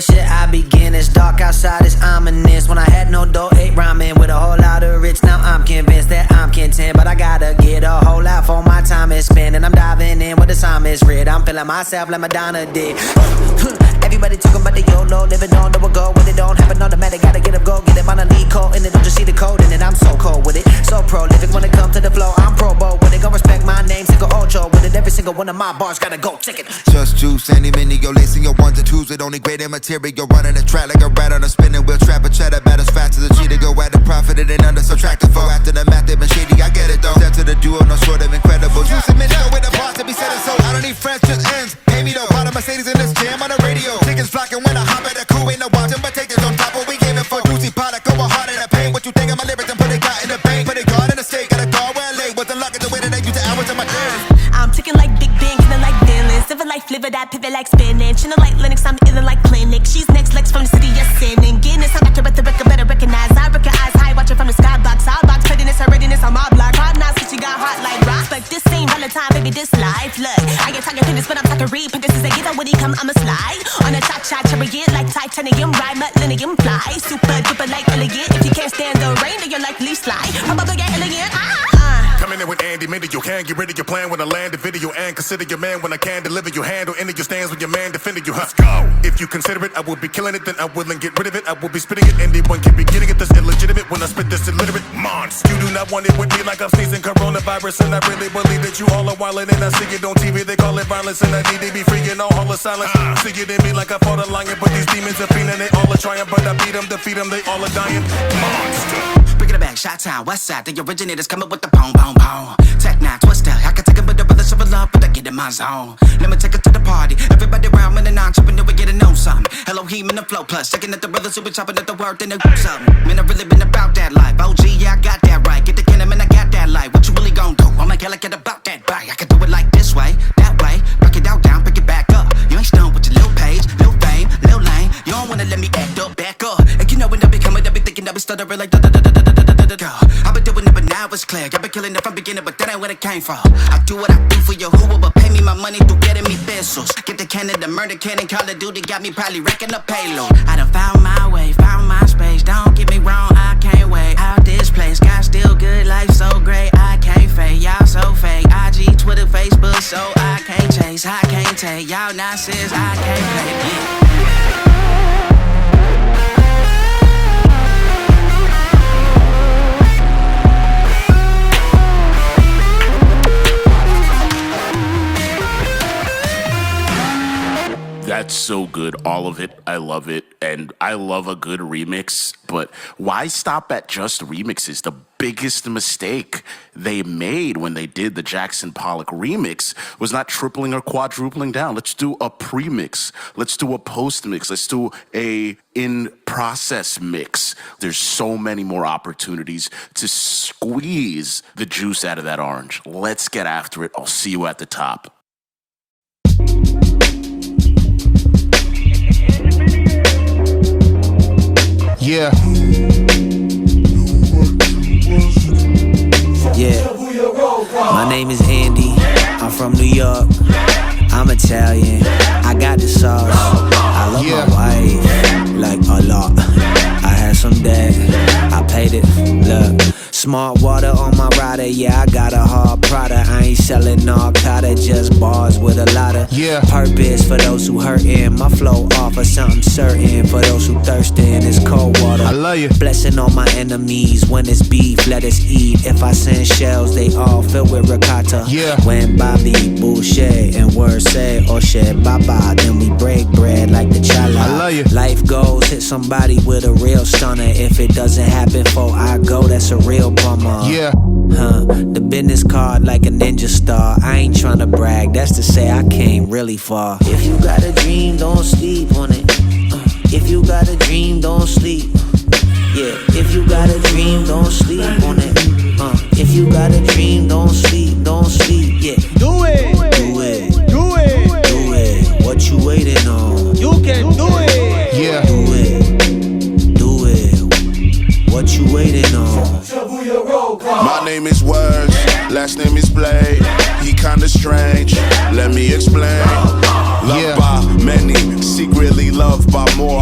where should I begin? It's dark outside, it's ominous. When I had no dough, ate ramen with a whole lot of rich. Now I'm convinced that I'm content, but I gotta get a whole lot for my time is spent. And I'm diving in where the time is red. I'm feeling myself like Madonna did. Everybody talking about the YOLO, living on the go. When it don't happen automatic, gotta get up, go get it. On a lead code, and it don't just see the code in it. I'm so cold with it, so prolific when it comes to the flow. I'm pro bowl with it, gon' respect my name, single Ocho with it. Every single one of my bars gotta go ticket. Just juice, any mini, yo, lacing your ones and twos with only great material. Running the track like a rat on a spinning wheel. Trap a cheddar, bat as fast as a cheetah. Go at the profit and under subtract the foe. After the math, they've been shady, I get it though. Step to the duo, no short of incredible. You submit it with the boss to be said it so. I don't need friends, just ends. Pay me though, part of Mercedes in this jam on the radio. Tickets flocking when I hop at the crew, ain't no watching, but take this on top. What we gave it for juicy product, go hard in the pain. What you think of my lyrics and put it got in the bank. Put it guard in the state, got a guard where I lay. Wasn't lucky the way that I use the hours of my day. I'm ticking like Big Ben, killing like Dylan. Living like fliver, that pivot like spinach. Chillin' like Linux, I'm illin' like Clinic. She's next, Lex from the city of sin. And Guinness, I'm back to the record, better recognize. I recognize high, watching from the skybox. I'll box, readiness, her readiness on my block. Hard knocks, she got hot like rock. But this ain't Valentine, baby, this life. Look, I get talking fitness, but I'm talking read. But this is a get when he come, I'ma slide. On a cha-cha chariot like titanium, ride, millennium fly. Super duper like elegant. If you can't stand the rain, then you're likely slide. Probably get elegant, Coming in with Andy Mindy, you can get rid of your plan when I land the video and consider your man when I can deliver. You handle any of your stands when your man defended you. Let's go. If you consider it, I will be killing it, then I will and get rid of it. I will be spitting it. Anyone can be getting it. That's illegitimate when I spit this illiterate monster. You do not want it with me like I'm sneezing coronavirus, and I really believe that you all are wildin'. And I see it on TV, they call it violence, and I need to be freaking all the silence. See it in me like I fought a lion, but these demons are fiending. They all are trying, but I beat them, defeat them, they all are dying. Monster. Bring it back, Chi-Town, West Side. The originators coming with the pong, pong, pong. Tech 9, Twister. I can take it with the brothers of love, but I get in my zone. Let me take it to the party. Everybody around with an entrepreneur, we get to know something. Elohim in the flow plus. Checking at the brothers who be chopping at the word, then they do something. Man, I really been about that life. OG, yeah, I got that right. Get the cannon, man, I got that light. What you really gon' do? I'm like, hell, I get about that bite. I can do it like this way, that way. Break it out, down, pick it back up. You ain't stoned with your little page, little fame, little lane. You don't wanna let me act up, back up. And you know when I be coming, I be thinking I be stuttering like I've been doing it, but now it's clear. I've been killing it from beginning, but that ain't where it came from. I do what I do for your who, but pay me my money through getting me pesos. Get the cannon, the murder cannon, Call of Duty got me probably wrecking the payload. I done found my way, found my space. Don't get me wrong, I can't wait. Out this place, God still good, life so great. I can't fake, y'all so fake. IG, Twitter, Facebook, so I can't chase, I can't take. Y'all nonsense, I can't play. That's so good. All of it. I love it. And I love a good remix. But why stop at just remixes? The biggest mistake they made when they did the Jackson Pollock remix was not tripling or quadrupling down. Let's do a pre-mix. Let's do a post-mix. Let's do a in-process mix. There's so many more opportunities to squeeze the juice out of that orange. Let's get after it. I'll see you at the top. Yeah. Yeah. My name is Andy. I'm from New York. I'm Italian. I got the sauce. I love my wife like a lot. I had some debt. I paid it. Look. Smart water on my rider, yeah, I got a hard product. I ain't selling narcotic, just bars with a lot of purpose for those who hurtin'. My flow offer something certain for those who thirstin'. It's cold water. I love you. Blessing on my enemies. When it's beef, let us eat. If I send shells, they all filled with ricotta. When Bobby bullshit and words say or shit bye-bye, then we break bread like the chala. I love you. Life goes, hit somebody with a real stunner. If it doesn't happen before I go, that's a real bummer. The business card like a ninja star. I ain't tryna brag, that's to say I came really far. If you got a dream, don't sleep on it. If you got a dream, don't sleep. Yeah, if you got a dream, don't sleep on it. If you got a dream, don't sleep, don't sleep. Yeah, do it, do it, do it, do it. What you waiting on? You can do it. Yeah, do it, do it. What you waiting on? My name is Words, last name is Blade. He kinda strange, let me explain. Loved by many, secretly loved by more.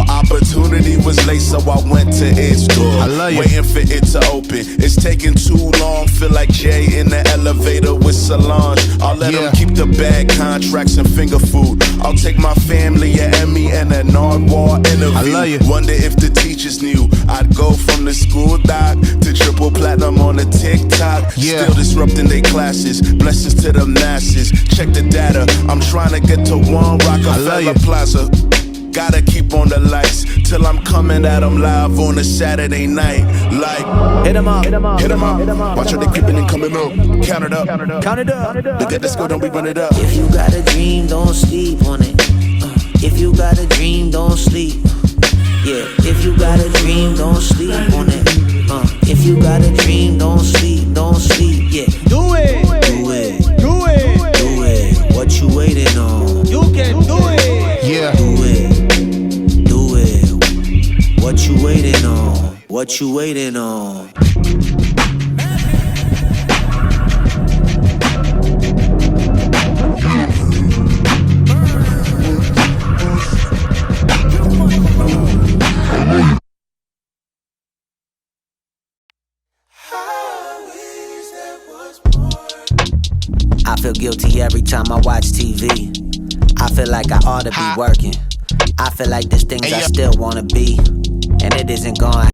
late, so I went to its door. I love you. Waiting for it to open. It's taking too long. Feel like Jay in the elevator with Solange. I'll let them keep the bag contracts and finger food. I'll take my family, an Emmy, and a Nardwuar interview. I love you. Wonder if the teachers knew I'd go from the school doc to triple platinum on the TikTok. Yeah. Still disrupting their classes. Blessings to the masses. Check the data. I'm trying to get to One Rockefeller Plaza. Gotta keep on the lights till I'm coming at them live on a Saturday night. Like, Hit 'em up. hit 'em up. Watch how they creeping and coming up. Count it up. Count it up. Look at the score, don't we run it up. If you got a dream, don't sleep on it. If you got a dream, don't sleep. Yeah, if you got a dream, don't sleep on it. If you got a dream, don't sleep, yeah. Do it. Do it, Do it. do it. What you waiting on? You can do it. Yeah. Do it. What you waiting on? What you waiting on? I feel guilty every time I watch TV. I feel like I ought to be working. I feel like there's things I still wanna be, and it isn't gone.